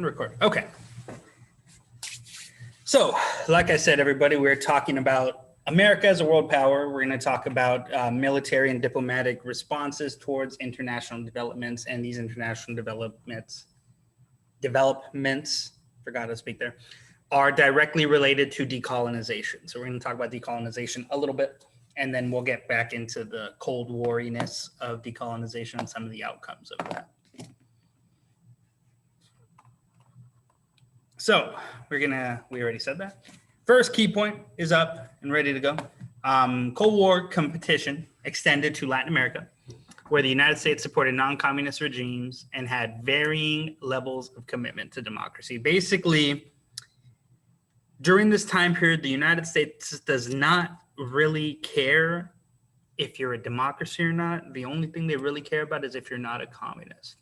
Record. Okay. So, like I said, everybody, we're talking about America as a world power. We're going to talk about military and diplomatic responses towards international developments, and these international developments, forgot to speak there, are directly related to decolonization. So we're going to talk about decolonization a little bit, and then we'll get back into the Cold War-iness of decolonization and some of the outcomes of that. So we already said that. First key point is up and ready to go. Cold War competition extended to Latin America, where the United States supported non-communist regimes and had varying levels of commitment to democracy. Basically, during this time period, the United States does not really care if you're a democracy or not. The only thing they really care about is if you're not a communist.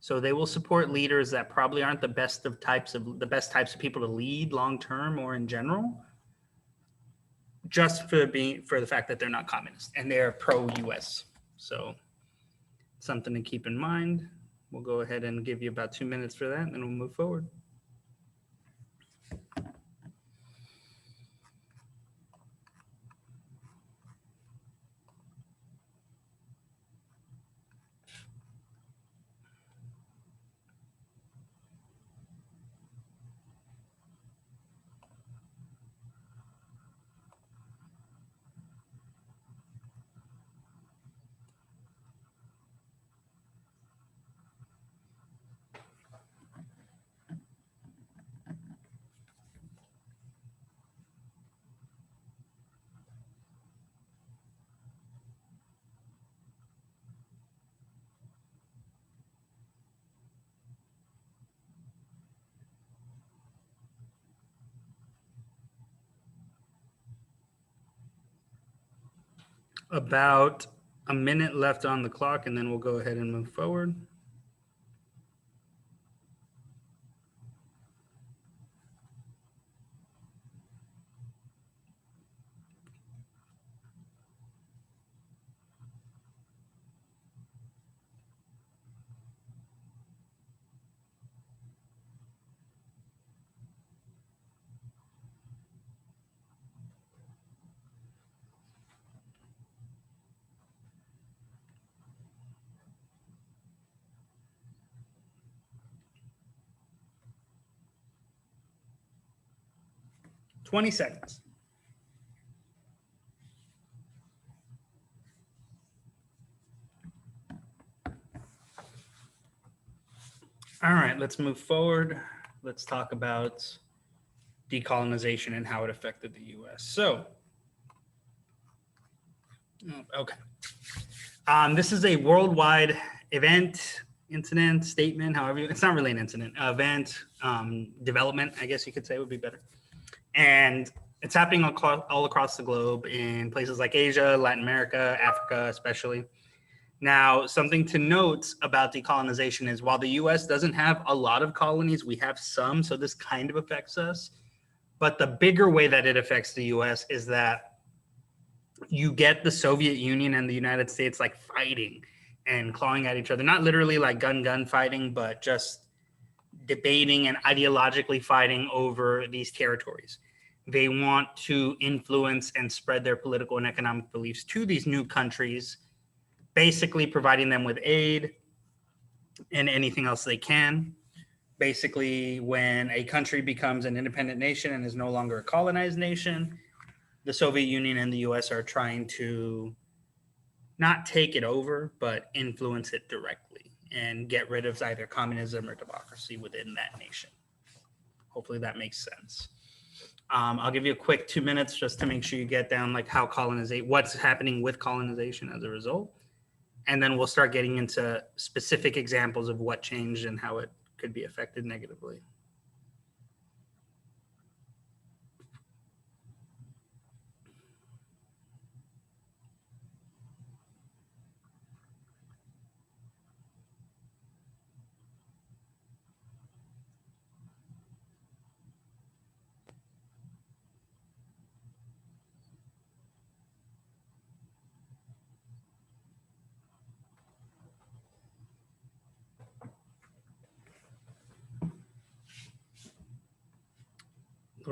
So they will support leaders that probably aren't the best types of people to lead long term or in general, just for the fact that they're not communist and they're pro-US. So something to keep in mind. We'll go ahead and give you about 2 minutes for that, and then we'll move forward. About a minute left on the clock, and then we'll go ahead and move forward. Twenty seconds. All right, let's move forward. Let's talk about decolonization and how it affected the U.S. So, okay. This is a worldwide incident, statement, however, it's not really an incident, event, development, I guess you could say would be better. And it's happening all across the globe in places like Asia, Latin America, Africa, especially. Now, something to note about decolonization is while the U.S. doesn't have a lot of colonies, we have some, so this kind of affects us. But the bigger way that it affects the U.S. is that you get the Soviet Union and the United States like fighting and clawing at each other, not literally like gun fighting, but just debating and ideologically fighting over these territories. They want to influence and spread their political and economic beliefs to these new countries, basically providing them with aid and anything else they can. Basically, when a country becomes an independent nation and is no longer a colonized nation, the Soviet Union and the US are trying to not take it over, but influence it directly and get rid of either communism or democracy within that nation. Hopefully that makes sense. I'll give you a quick 2 minutes just to make sure you get down like what's happening with colonization as a result. And then we'll start getting into specific examples of what changed and how it could be affected negatively.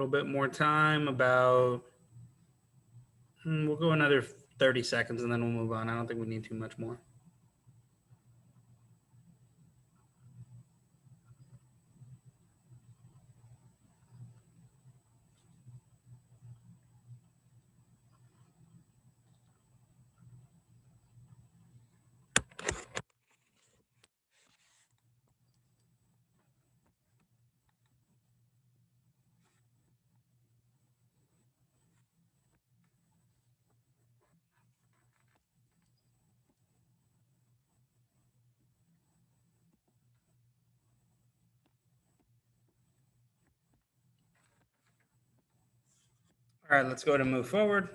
little bit more time, about, we'll go another 30 seconds and then we'll move on. I don't think we need too much more. All right, let's go to move forward.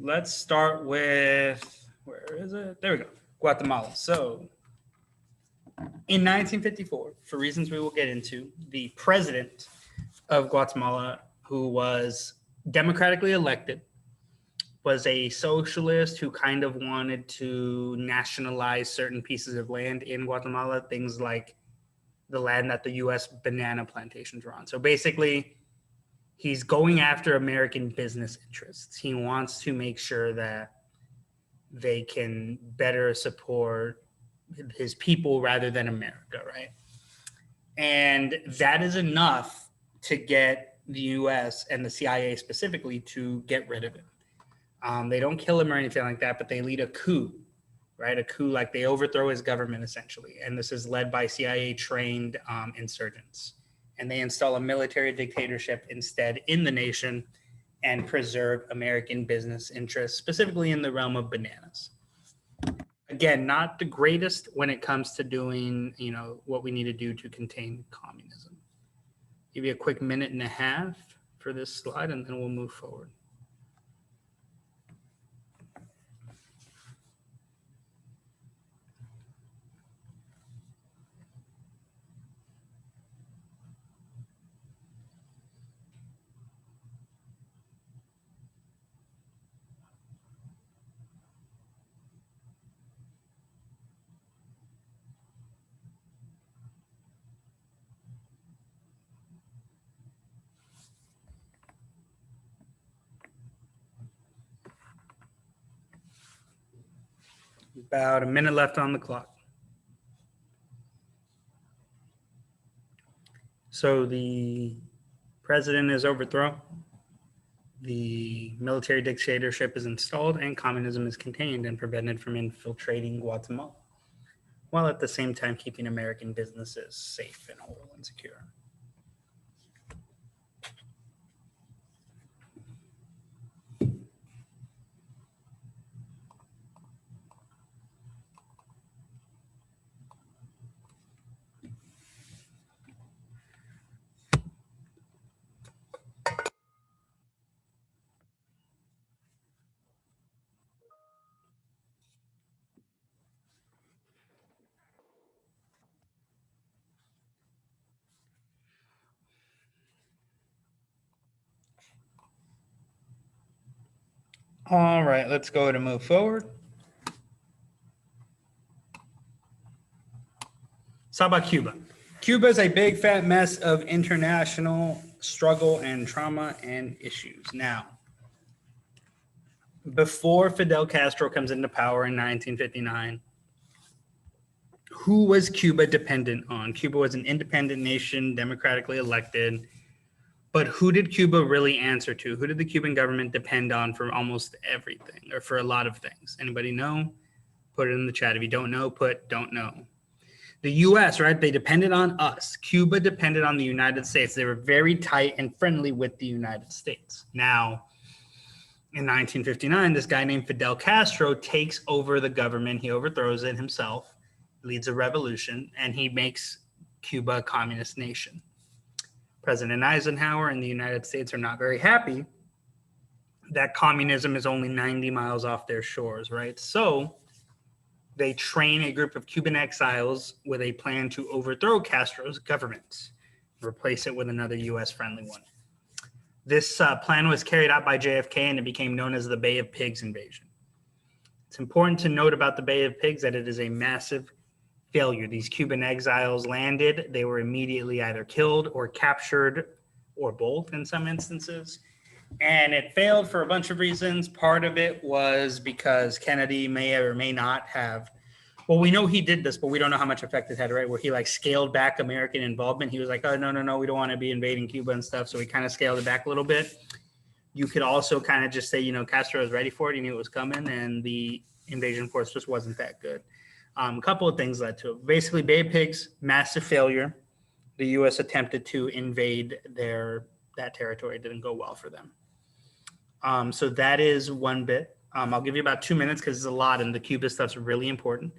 Let's start with, where is it? There we go, Guatemala. So in 1954, for reasons we will get into, the president of Guatemala, who was democratically elected, was a socialist who kind of wanted to nationalize certain pieces of land in Guatemala, things like the land that the U.S. banana plantations were on. So basically, he's going after American business interests. He wants to make sure that they can better support his people rather than America, right? And that is enough to get the U.S. and the CIA specifically to get rid of him. They don't kill him or anything like that, but they lead a coup, right? A coup, like they overthrow his government essentially. And this is led by CIA trained insurgents. And they install a military dictatorship instead in the nation and preserve American business interests, specifically in the realm of bananas. Again, not the greatest when it comes to doing, what we need to do to contain communism. Give you a quick minute and a half for this slide, and then we'll move forward. About a minute left on the clock. So the president is overthrown, the military dictatorship is installed, and communism is contained and prevented from infiltrating Guatemala, while at the same time keeping American businesses safe and whole and secure. All right, let's go to move forward. So how about Cuba? Cuba is a big fat mess of international struggle and trauma and issues. Now, before Fidel Castro comes into power in 1959, who was Cuba dependent on? Cuba was an independent nation, democratically elected. But who did Cuba really answer to? Who did the Cuban government depend on for almost everything, or for a lot of things? Anybody know? Put it in the chat. If you don't know, put don't know. The U.S., right? They depended on us. Cuba depended on the United States. They were very tight and friendly with the United States. Now, in 1959, this guy named Fidel Castro takes over the government. He overthrows it himself, leads a revolution, and he makes Cuba a communist nation. President Eisenhower and the United States are not very happy that communism is only 90 miles off their shores, right? So they train a group of Cuban exiles with a plan to overthrow Castro's government, replace it with another U.S.-friendly one. This plan was carried out by JFK, and it became known as the Bay of Pigs invasion. It's important to note about the Bay of Pigs that it is a massive failure. These Cuban exiles landed, they were immediately either killed or captured or both in some instances. And it failed for a bunch of reasons. Part of it was because Kennedy may or may not have, well, we know he did this, but we don't know how much effect it had, right? Where he like scaled back American involvement. He was like, oh, no, we don't want to be invading Cuba and stuff. So he kind of scaled it back a little bit. You could also kind of just say, Castro was ready for it. He knew it was coming, and the invasion force just wasn't that good. A couple of things led to it. Basically, Bay of Pigs, massive failure. The U.S. attempted to invade that territory. It didn't go well for them. So that is one bit. I'll give you about 2 minutes because it's a lot, and the Cuba stuff's really important.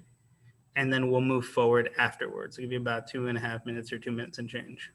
And then we'll move forward afterwards. I'll give you about 2.5 minutes or 2 minutes and change.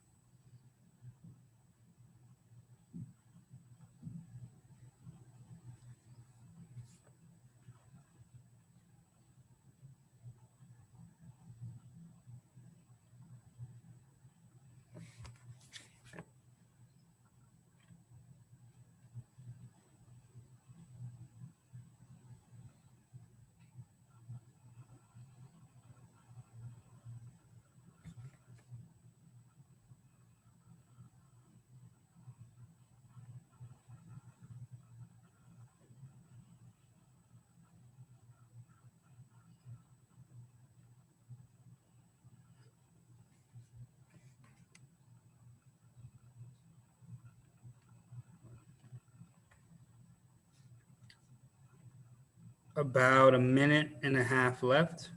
About 1.5 minutes left.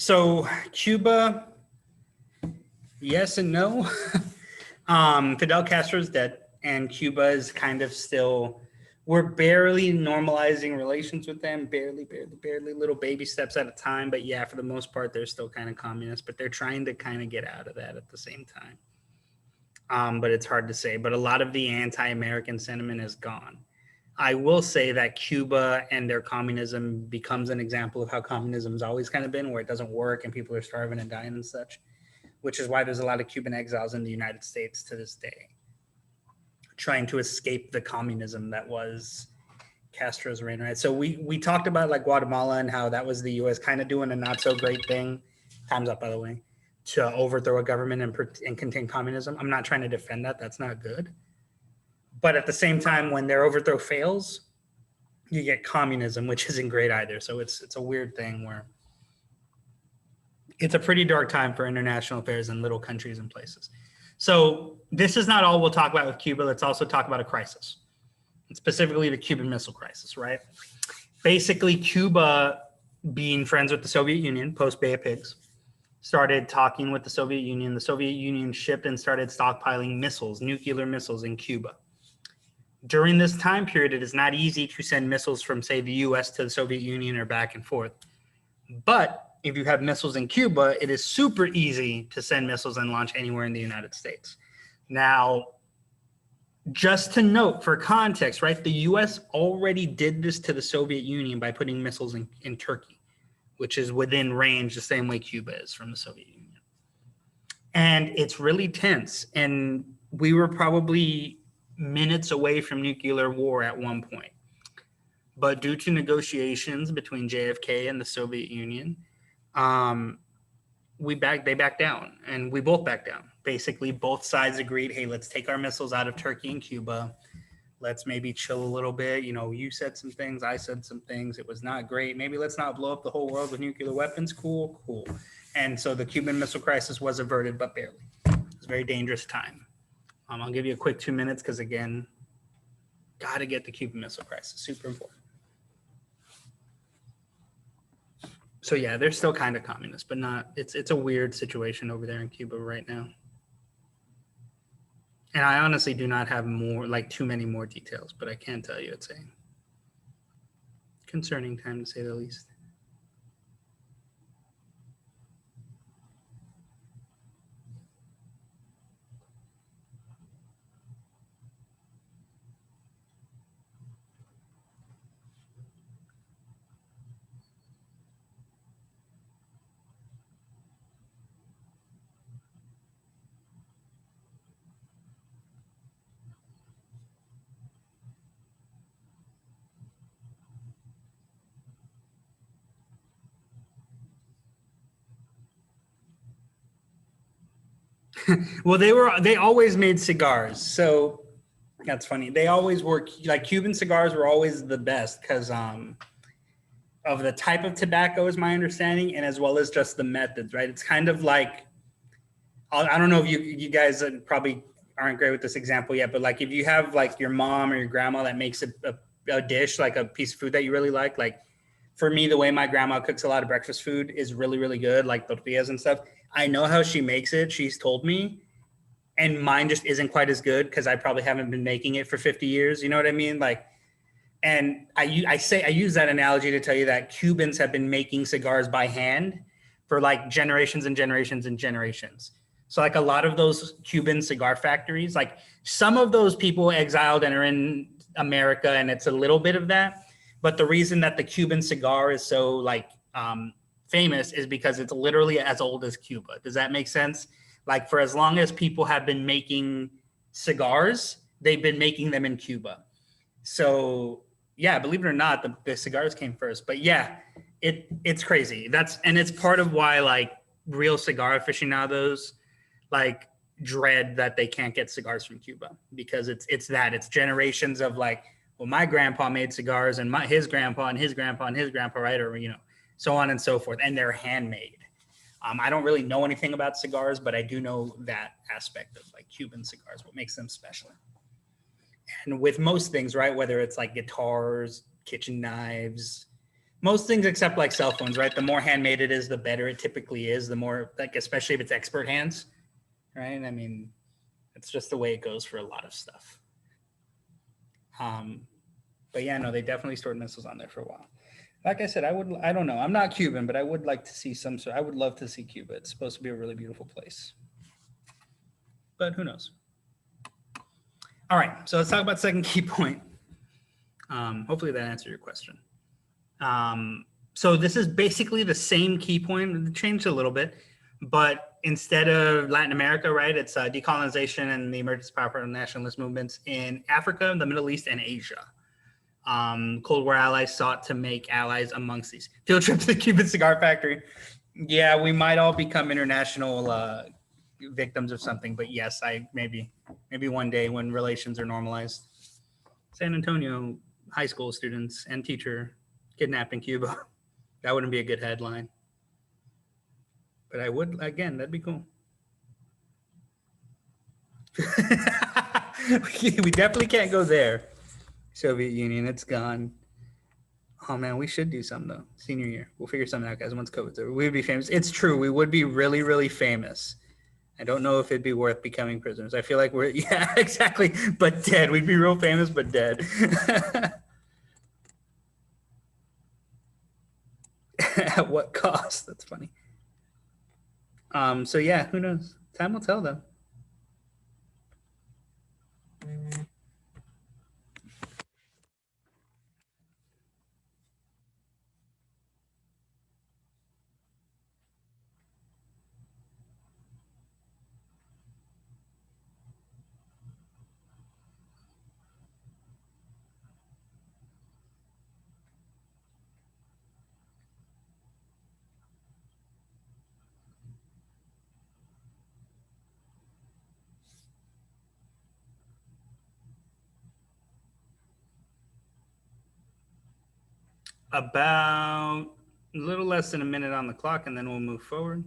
So Cuba, yes and no. Fidel Castro is dead, and Cuba is kind of still, we're barely normalizing relations with them, barely, little baby steps at a time. But yeah, for the most part, they're still kind of communist, but they're trying to kind of get out of that at the same time. But it's hard to say. But a lot of the anti-American sentiment is gone. I will say that Cuba and their communism becomes an example of how communism has always kind of been, where it doesn't work and people are starving and dying and such, which is why there's a lot of Cuban exiles in the United States to this day, trying to escape the communism that was Castro's reign, right? So we talked about like Guatemala and how that was the U.S. kind of doing a not so great thing. Time's up, by the way, to overthrow a government and contain communism. I'm not trying to defend that. That's not good. But at the same time, when their overthrow fails, you get communism, which isn't great either. So it's a weird thing where it's a pretty dark time for international affairs in little countries and places. So this is not all we'll talk about with Cuba. Let's also talk about a crisis, specifically the Cuban Missile Crisis, right? Basically, Cuba, being friends with the Soviet Union post Bay of Pigs, started talking with the Soviet Union. The Soviet Union shipped and started stockpiling missiles, nuclear missiles in Cuba. During this time period, it is not easy to send missiles from, say, the U.S. to the Soviet Union or back and forth. But if you have missiles in Cuba, it is super easy to send missiles and launch anywhere in the United States. Now, just to note for context, right, the U.S. already did this to the Soviet Union by putting missiles in Turkey, which is within range the same way Cuba is from the Soviet Union. And it's really tense. And we were probably minutes away from nuclear war at one point. But due to negotiations between JFK and the Soviet Union, they backed down, and we both backed down. Basically, both sides agreed, hey, let's take our missiles out of Turkey and Cuba. Let's maybe chill a little bit. You said some things, I said some things. It was not great. Maybe let's not blow up the whole world with nuclear weapons. Cool. And so the Cuban Missile Crisis was averted, but barely. It was a very dangerous time. I'll give you a quick 2 minutes because, again, got to get the Cuban Missile Crisis. Super important. So yeah, they're still kind of communist, but not. It's a weird situation over there in Cuba right now. And I honestly do not have too many more details, but I can tell you it's a concerning time to say the least. Well, they always made cigars, so that's funny. They always were like Cuban cigars were always the best because of the type of tobacco, is my understanding, and as well as just the methods. Right? It's kind of like I don't know if you guys probably aren't great with this example yet, but like if you have like your mom or your grandma that makes a dish, like a piece of food that you really like for me, the way my grandma cooks a lot of breakfast food is really, really good, like tortillas and stuff. I know how she makes it. She's told me, and mine just isn't quite as good because I probably haven't been making it for 50 years. You know what I mean? Like, and I use that analogy to tell you that Cubans have been making cigars by hand for like generations and generations and generations. So like a lot of those Cuban cigar factories, like some of those people exiled and are in America, and it's a little bit of that. But the reason that the Cuban cigar is so like famous is because it's literally as old as Cuba. Does that make sense? Like for as long as people have been making cigars, they've been making them in Cuba. So yeah, believe it or not, the cigars came first. But yeah, it's crazy. And it's part of why like real cigar aficionados like dread that they can't get cigars from Cuba, because it's generations of like, well, my grandpa made cigars and his grandpa and his grandpa and his grandpa, right? Or so on and so forth, and they're handmade. I don't really know anything about cigars, but I do know that aspect of like Cuban cigars, what makes them special. And with most things, right, whether it's like guitars, kitchen knives, most things except like cell phones, right? The more handmade it is, the better it typically is. The more like, especially if it's expert hands, right? I mean, it's just the way it goes for a lot of stuff. But yeah, no, they definitely stored missiles on there for a while. Like I said, I don't know. I'm not Cuban, but I would like to see I would love to see Cuba. It's supposed to be a really beautiful place. But who knows? All right, so let's talk about second key point. Hopefully that answered your question. So this is basically the same key point. It changed a little bit, but instead of Latin America, right, it's decolonization and the emergence of powerful nationalist movements in Africa, the Middle East, and Asia. Cold War allies sought to make allies amongst these. Field trip to the Cuban cigar factory. Yeah, we might all become international victims of something, but yes, maybe one day when relations are normalized. San Antonio high school students and teacher kidnapped in Cuba. That wouldn't be a good headline. But I would, again, that'd be cool. We definitely can't go there. Soviet Union, it's gone. Oh man, we should do something though. Senior year, we'll figure something out, guys. Once COVID's over, we'd be famous. It's true, we would be really, really famous. I don't know if it'd be worth becoming prisoners. I feel like yeah, exactly, but dead. We'd be real famous, but dead. At what cost? That's funny. So yeah, who knows? Time will tell though. About a little less than a minute on the clock, and then we'll move forward.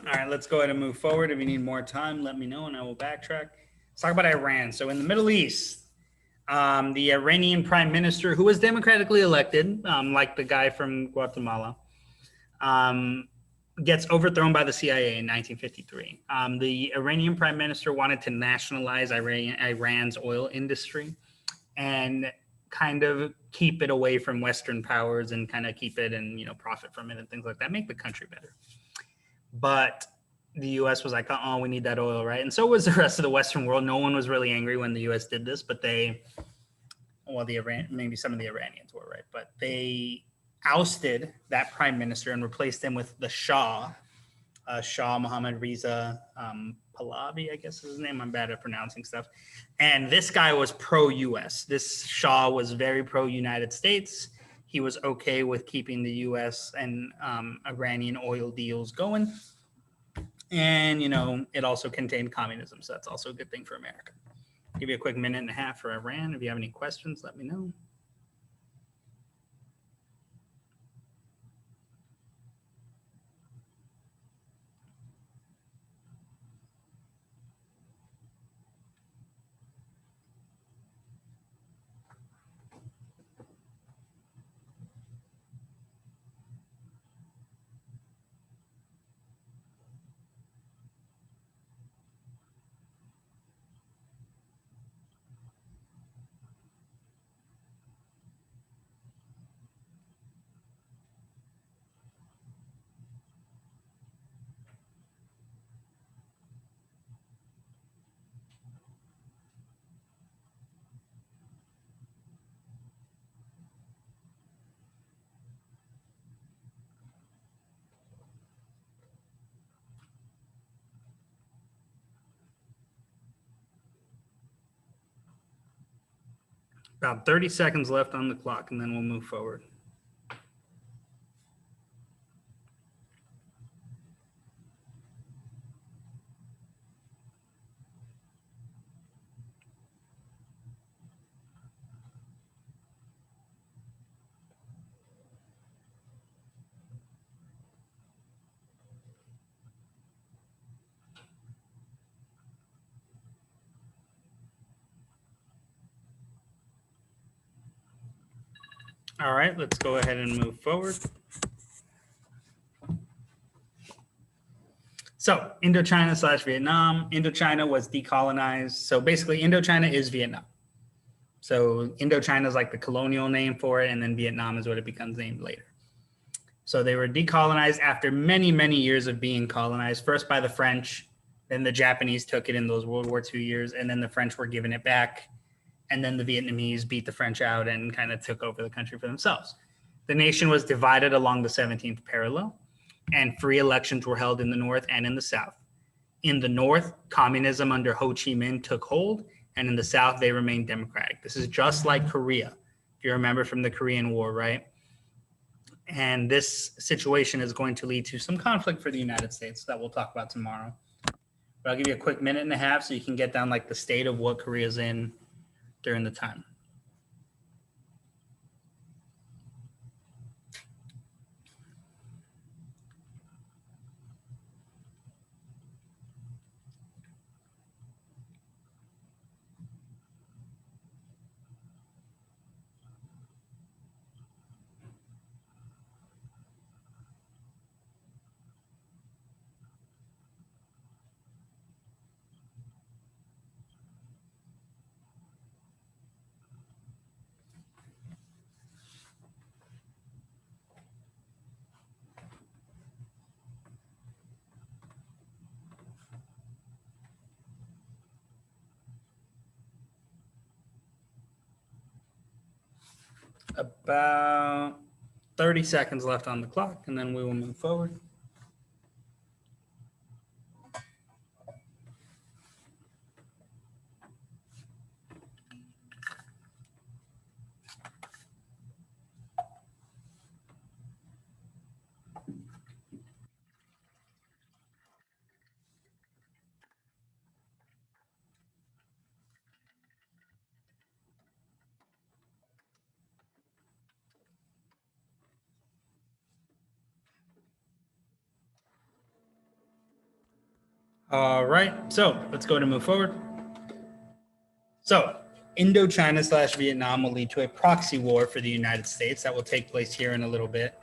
All right, let's go ahead and move forward. If you need more time, let me know and I will backtrack. Let's talk about Iran. So in the Middle East, the Iranian prime minister, who was democratically elected, like the guy from Guatemala, gets overthrown by the CIA in 1953. The Iranian prime minister wanted to nationalize Iran's oil industry and kind of keep it away from Western powers and kind of keep it and profit from it and things like that, make the country better. But the U.S. was like, "Oh, we need that oil, right?" And so was the rest of the Western world. No one was really angry when the U.S. did this, but maybe some of the Iranians were, right? But they ousted that prime minister and replaced him with the Shah, Shah Mohammad Reza Pahlavi, I guess is his name. I'm bad at pronouncing stuff. And this guy was pro-U.S. This Shah was very pro-United States. He was okay with keeping the U.S. and Iranian oil deals going. And, it also contained communism. So that's also a good thing for America. Give you a quick minute and a half for Iran. If you have any questions, let me know. About 30 seconds left on the clock, and then we'll move forward. All right, let's go ahead and move forward. So Indochina/Vietnam. Indochina was decolonized. So basically, Indochina is Vietnam. So Indochina is like the colonial name for it, and then Vietnam is what it becomes named later. So they were decolonized after many, many years of being colonized, first by the French, then the Japanese took it in those World War II years, and then the French were giving it back, and then the Vietnamese beat the French out and kind of took over the country for themselves. The nation was divided along the 17th parallel, and free elections were held in the North and in the South. In the North, communism under Ho Chi Minh took hold, and in the South, they remained democratic. This is just like Korea, if you remember from the Korean War, right? And this situation is going to lead to some conflict for the United States that we'll talk about tomorrow. But I'll give you a quick minute and a half so you can get down like the state of what Korea's in during the time. About 30 seconds left on the clock, and then we will move forward. All right, so let's go to move forward. So Indochina / Vietnam will lead to a proxy war for the United States that will take place here in a little bit.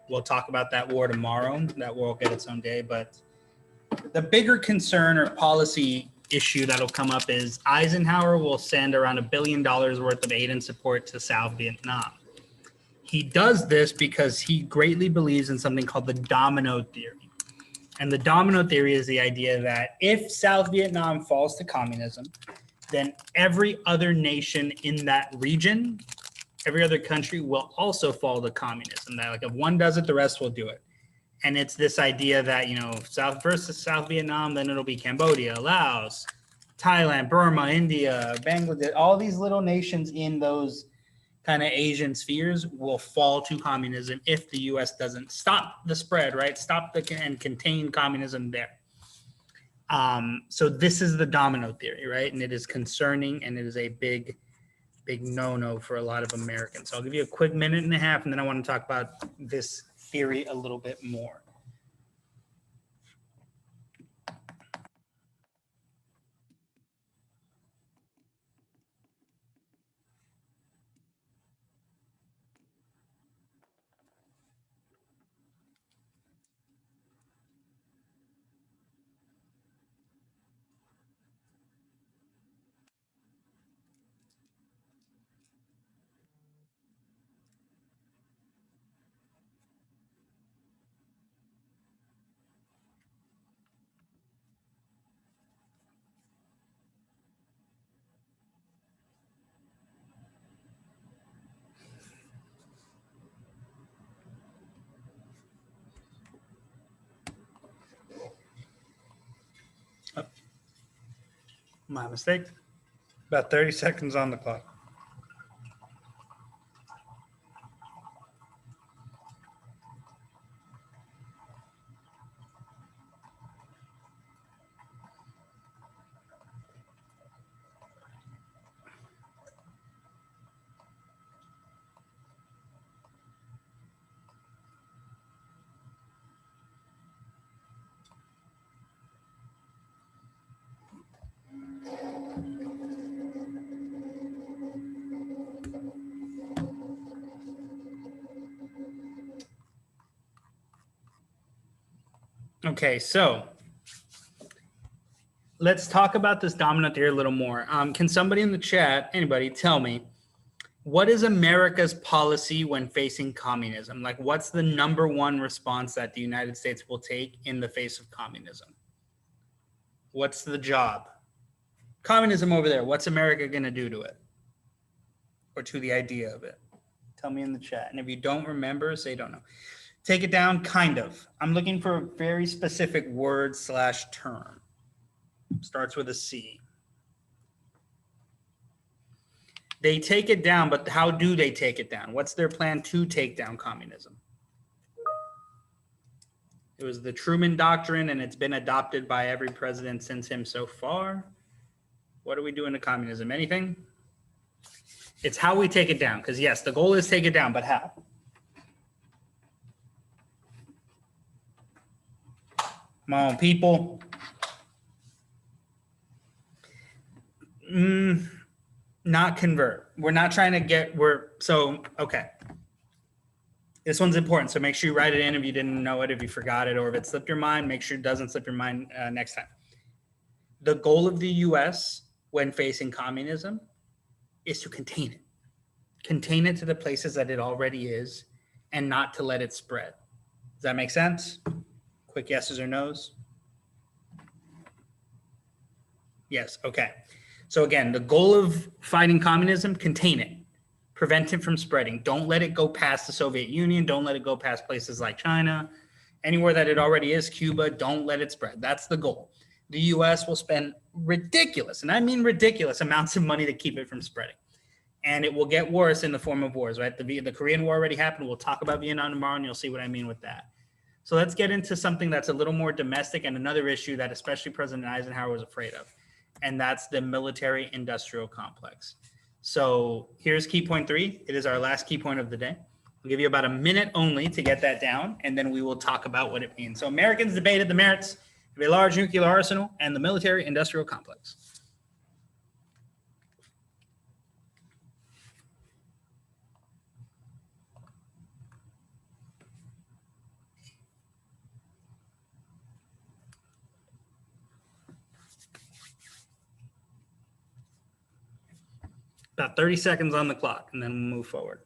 We'll talk about that war tomorrow. That war will get its own day. But the bigger concern or policy issue that'll come up is Eisenhower will send around $1 billion worth of aid and support to South Vietnam. He does this because he greatly believes in something called the domino theory. And the domino theory is the idea that if South Vietnam falls to communism, then every other nation in that region, every other country will also fall to communism. That like if one does it, the rest will do it. And it's this idea that, you know, South versus South Vietnam, then it'll be Cambodia, Laos, Thailand, Burma, India, Bangladesh, all these little nations in those kind of Asian spheres will fall to communism if the US doesn't stop the spread, right? Stop and contain communism there. So this is the domino theory, right? And it is concerning, and it is a big no-no for a lot of Americans. So I'll give you a quick minute and a half, and then I want to talk about this theory a little bit more. Oh, my mistake. About 30 seconds on the clock. Okay, so let's talk about this domino theory a little more. Can somebody in the chat, anybody, tell me, what is America's policy when facing communism? Like, what's the number one response that the United States will take in the face of communism? What's the job? Communism over there, what's America going to do to it? Or to the idea of it? Tell me in the chat. And if you don't remember, say don't know. Take it down, kind of. I'm looking for a very specific word / term. Starts with a C. They take it down, but how do they take it down? What's their plan to take down communism? It was the Truman Doctrine, and it's been adopted by every president since him so far. What are we doing to communism? Anything? It's how we take it down, because yes, the goal is take it down, but how? Come on, people. Not convert. We're not trying to get, okay. This one's important, so make sure you write it in if you didn't know it, if you forgot it, or if it slipped your mind, make sure it doesn't slip your mind next time. The goal of the US when facing communism is to contain it. Contain it to the places that it already is and not to let it spread. Does that make sense? Quick yeses or nos? Yes, okay. So again, the goal of fighting communism, contain it. Prevent it from spreading. Don't let it go past the Soviet Union. Don't let it go past places like China. Anywhere that it already is, Cuba, don't let it spread. That's the goal. The US will spend ridiculous, and I mean ridiculous, amounts of money to keep it from spreading. And it will get worse in the form of wars, right? The Korean War already happened. We'll talk about Vietnam tomorrow, and you'll see what I mean with that. So let's get into something that's a little more domestic and another issue that especially President Eisenhower was afraid of, and that's the military-industrial complex. So here's key point 3. It is our last key point of the day. We'll give you about a minute only to get that down, and then we will talk about what it means. So Americans debated the merits of a large nuclear arsenal and the military-industrial complex. About 30 seconds on the clock, and then we'll move forward.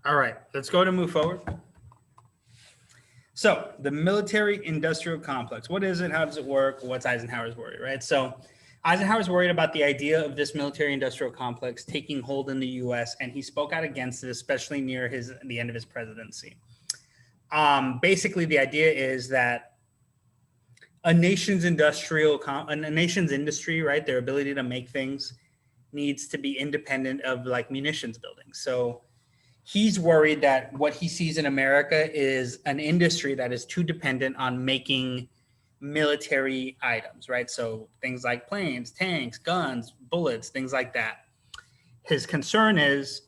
All right, let's go to move forward. So the military-industrial complex, what is it? How does it work? What's Eisenhower's worry, right? So Eisenhower's worried about the idea of this military-industrial complex taking hold in the U.S., and he spoke out against it, especially near the end of his presidency. Basically, the idea is that a nation's industry, right, their ability to make things needs to be independent of like munitions building. So he's worried that what he sees in America is an industry that is too dependent on making military items, right? So things like planes, tanks, guns, bullets, things like that. His concern is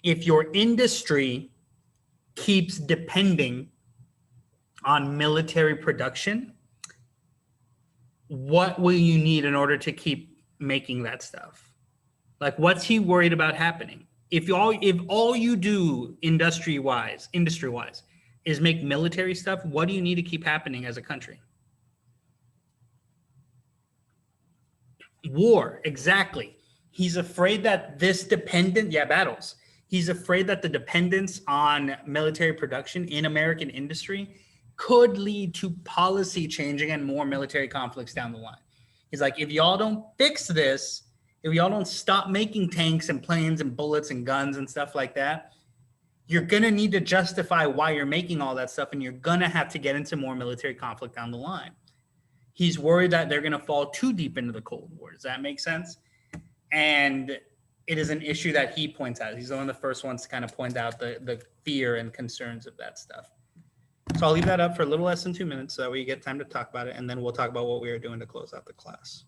if your industry keeps depending on military production, what will you need in order to keep making that stuff? Like, what's he worried about happening? If all you do industry-wise is make military stuff, what do you need to keep happening as a country? War, exactly. He's afraid that battles. He's afraid that the dependence on military production in American industry could lead to policy changing and more military conflicts down the line. He's like, if y'all don't fix this, if y'all don't stop making tanks and planes and bullets and guns and stuff like that, you're going to need to justify why you're making all that stuff, and you're going to have to get into more military conflict down the line. He's worried that they're going to fall too deep into the Cold War. Does that make sense? And it is an issue that he points out. He's one of the first ones to kind of point out the fear and concerns of that stuff. So I'll leave that up for a little less than 2 minutes so that we get time to talk about it, and then we'll talk about what we are doing to close out the class.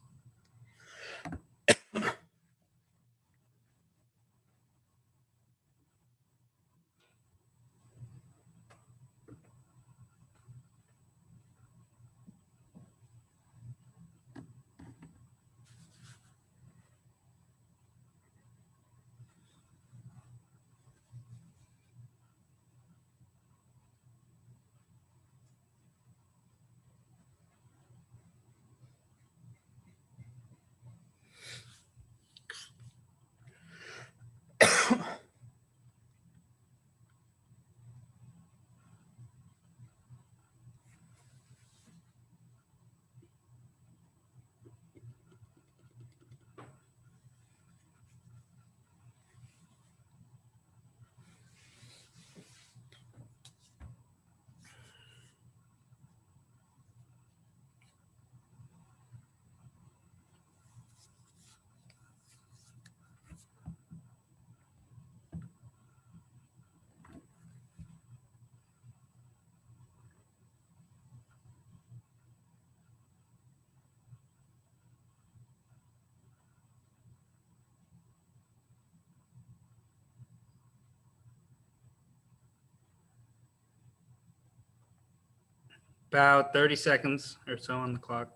About 30 seconds or so on the clock.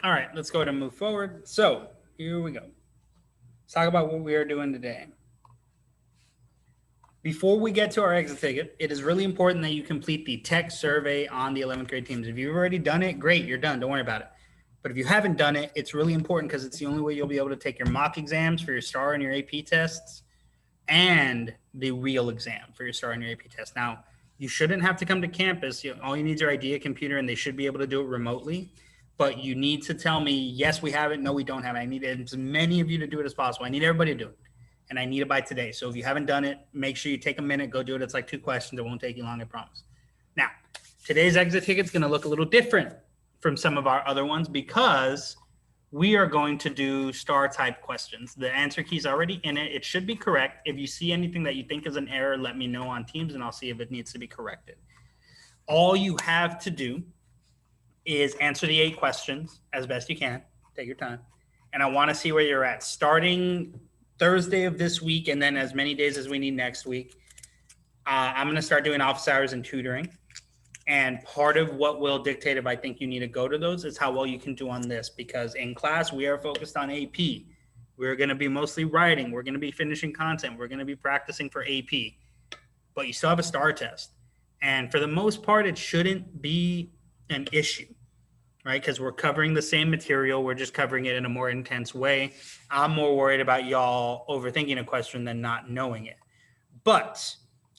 All right, let's go ahead and move forward. So here we go. Let's talk about what we are doing today. Before we get to our exit ticket, it is really important that you complete the tech survey on the 11th grade teams. If you've already done it, great, you're done. Don't worry about it. But if you haven't done it, it's really important because it's the only way you'll be able to take your mock exams for your STAR and your AP tests and the real exam for your STAR and your AP test. Now, you shouldn't have to come to campus. All you need is your ID, a computer, and they should be able to do it remotely. But you need to tell me, yes, we have it. No, we don't have it. I need as many of you to do it as possible. I need everybody to do it. And I need it by today. So if you haven't done it, make sure you take a minute, go do it. It's like 2 questions. It won't take you long, I promise. Now, today's exit ticket is going to look a little different from some of our other ones because we are going to do STAR type questions. The answer key is already in it. It should be correct. If you see anything that you think is an error, let me know on Teams and I'll see if it needs to be corrected. All you have to do is answer the 8 questions as best you can. Take your time. And I want to see where you're at starting Thursday of this week and then as many days as we need next week. I'm going to start doing office hours and tutoring. And part of what will dictate if I think you need to go to those is how well you can do on this, because in class we are focused on AP. We're going to be mostly writing. We're going to be finishing content. We're going to be practicing for AP. But you still have a STAR test. And for the most part, it shouldn't be an issue, right? Because we're covering the same material. We're just covering it in a more intense way. I'm more worried about y'all overthinking a question than not knowing it. But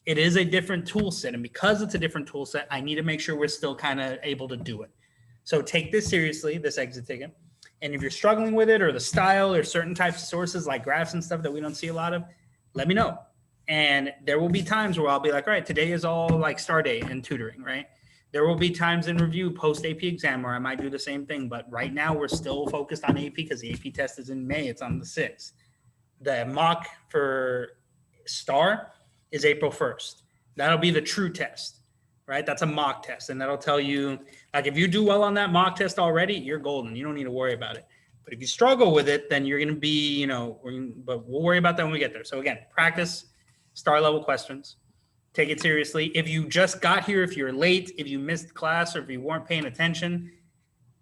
it is a different tool set. And because it's a different tool set, I need to make sure we're still kind of able to do it. So take this seriously, this exit ticket. And if you're struggling with it or the style or certain types of sources like graphs and stuff that we don't see a lot of, let me know. And there will be times where I'll be like, all right, today is all like STAR day and tutoring, right? There will be times in review post AP exam where I might do the same thing. But right now we're still focused on AP because the AP test is in May. It's on the 6th. The mock for STAR is April 1st. That'll be the true test, right? That's a mock test. And that'll tell you, like, if you do well on that mock test already, you're golden. You don't need to worry about it. But if you struggle with it, then you're going to be, but we'll worry about that when we get there. So again, practice STAR level questions. Take it seriously. If you just got here, if you're late, if you missed class, or if you weren't paying attention,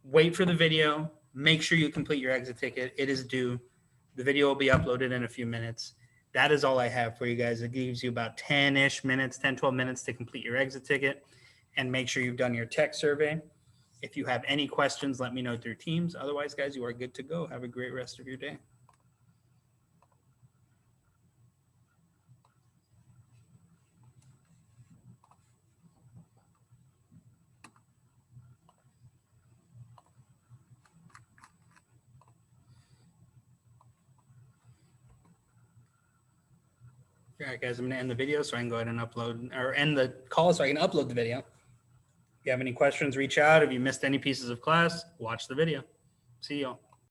wait for the video. Make sure you complete your exit ticket. It is due. The video will be uploaded in a few minutes. That is all I have for you guys. It gives you about 10-ish minutes, 10, 12 minutes to complete your exit ticket and make sure you've done your tech survey. If you have any questions, let me know through Teams. Otherwise, guys, you are good to go. Have a great rest of your day. All right, guys, I'm going to end the video so I can go ahead and upload or end the call so I can upload the video. If you have any questions, reach out. If you missed any pieces of class, watch the video. See y'all.